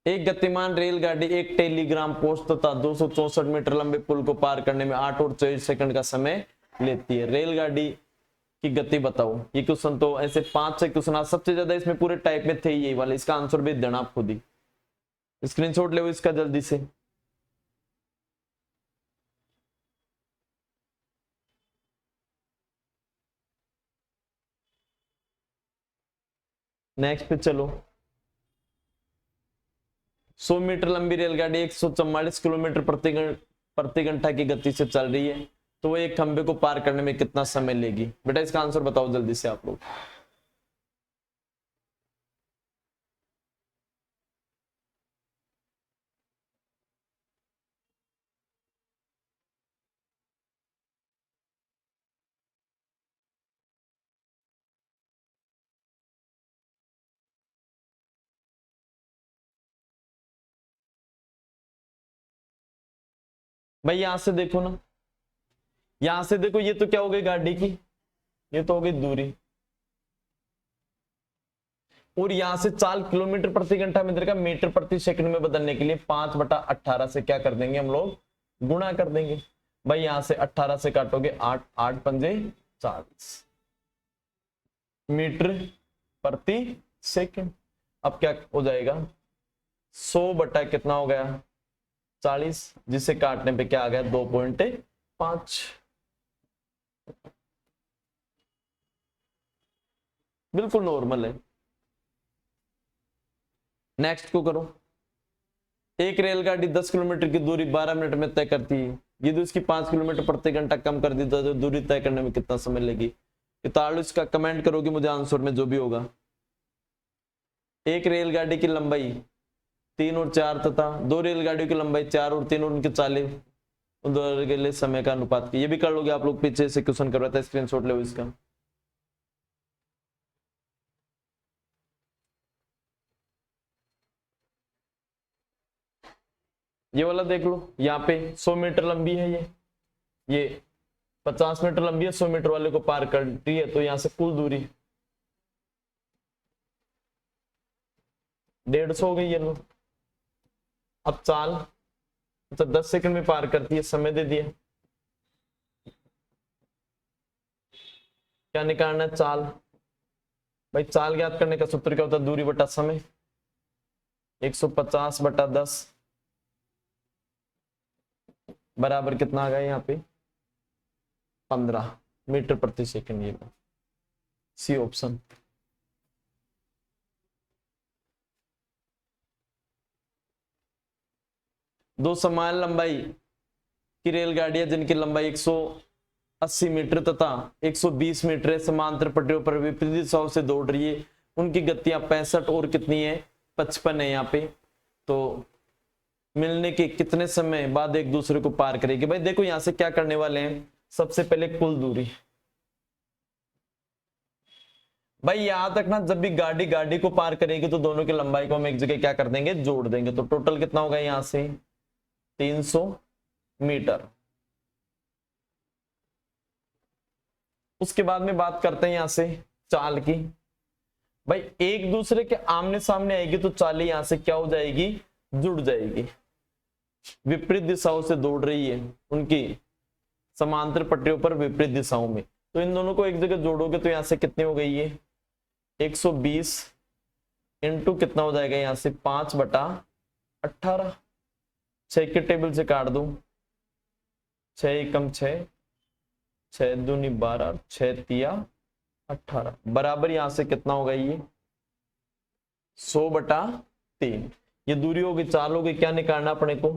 A: एक गतिमान रेलगाड़ी एक टेलीग्राम पोस्ट तथा 264 मीटर लंबे पुल को पार करने में 8 और 24 सेकंड का समय लेती है। रेलगाड़ी की गति बताओ। ये क्वेश्चन तो ऐसे 5 से क्वेश्चन आज सबसे ज्यादा इसमें पूरे टाइप में थे यही वाले, इसका आंसर भी देना आप खुद ही, स्क्रीनशॉट ले इसका जल्दी से। नेक्स्ट पे चलो। 100 मीटर लंबी रेलगाड़ी 144 किलोमीटर प्रति घंटा की गति से चल रही है, तो वो एक खंबे को पार करने में कितना समय लेगी। बेटा इसका आंसर बताओ जल्दी से आप लोग। भाई यहां से देखो ना, यहां से देखो, ये तो क्या हो गई गाड़ी की, ये तो हो गई दूरी, और यहां से 4 किलोमीटर प्रति घंटा में मीटर प्रति सेकंड में बदलने के लिए 5/18 से क्या कर देंगे हम लोग गुणा कर देंगे भाई, यहां से 18 से काटोगे 8, 8 पंजे 40 मीटर प्रति सेकंड। अब क्या हो जाएगा 100 बटा कितना हो गया 40, जिसे काटने पे क्या आ गया 2.5। बिल्कुल नॉर्मल है। नेक्स्ट को करो। एक रेलगाड़ी 10 किलोमीटर की दूरी 12 मिनट में तय करती है, यदि उसकी 5 किलोमीटर प्रति घंटा कम कर दी तो दूरी तय करने में कितना समय लगेगी। तालु इसका कमेंट करोगे मुझे आंसर में जो भी होगा। एक रेलगाड़ी की लंबाई 3 और 4 तथा 2 रेलगाड़ियों की लंबाई 4 और 3 और उनके चाले उन दोनों के लिए समय का अनुपात की। ये भी कर लोगे आप लोग, पीछे से क्वेश्चन करवाता है, स्क्रीनशॉट ले इसका। ये वाला देख लो, यहाँ पे 100 मीटर लंबी है, ये 50 मीटर लंबी है, 100 मीटर वाले को पार कर रही है, तो यहां से कुल दूरी 150 हो गई है लो। अब चाल तो 10 सेकंड में पार करती है, समय दे दिया। क्या निकालना है चाल, भाई चाल ज्ञात करने का सूत्र क्या होता है, दूरी बटा समय। 150 बटा 10 बराबर कितना आ गया यहाँ पे 15 मीटर प्रति सेकंड। ये सी ऑप्शन। दो समान लंबाई की रेलगाड़ियां जिनकी लंबाई 180 मीटर तथा 120 मीटर समांतर पटरियों पर विपरीत दिशाओं से दौड़ रही है, उनकी गतियां 65 और कितनी है 55 है यहाँ पे, तो मिलने के कितने समय बाद एक दूसरे को पार करेगी। भाई देखो यहां से क्या करने वाले हैं, सबसे पहले कुल दूरी। भाई याद रखना जब भी गाड़ी गाड़ी को पार करेगी तो दोनों की लंबाई को हम एक जगह क्या कर देंगे जोड़ देंगे, तो टोटल कितना होगा यहां से 300 मीटर। उसके बाद में बात करते हैं यहां से चाल की। भाई एक दूसरे के आमने सामने आएगी तो चाल यहां से क्या हो जाएगी जुड़ जाएगी। विपरीत दिशाओं से दौड़ रही है, उनकी समांतर पटरियों पर विपरीत दिशाओं में, तो इन दोनों को एक जगह जोड़ोगे तो यहां से कितनी हो गई है 120 इंटू कितना हो जाएगा यहां से 5 बटा 18। 6 के टेबल से काट दो, 6 एकम 6, 6 दूनी 12, 6 तिया 18 बराबर यहां से कितना होगा ये 100 बटा 3। ये दूरी होगी, चाल होगी, क्या निकालना अपने को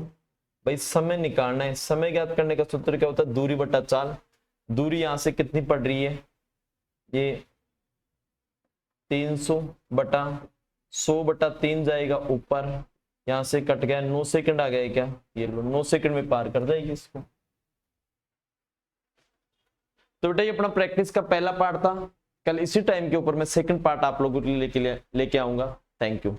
A: भाई समय निकालना है। समय ज्ञात करने का सूत्र क्या होता है दूरी बटा चाल। दूरी यहां से कितनी पड़ रही है ये 300 बटा 100 बटा 3 जाएगा ऊपर, यहां से कट गया 9 सेकंड आ गया क्या, ये लो 9 सेकंड में पार कर जाएगी इसको। तो बेटा ये अपना प्रैक्टिस का पहला पार्ट था। कल इसी टाइम के ऊपर मैं सेकंड पार्ट आप लोगों के लिए लेके आऊंगा। Thank you.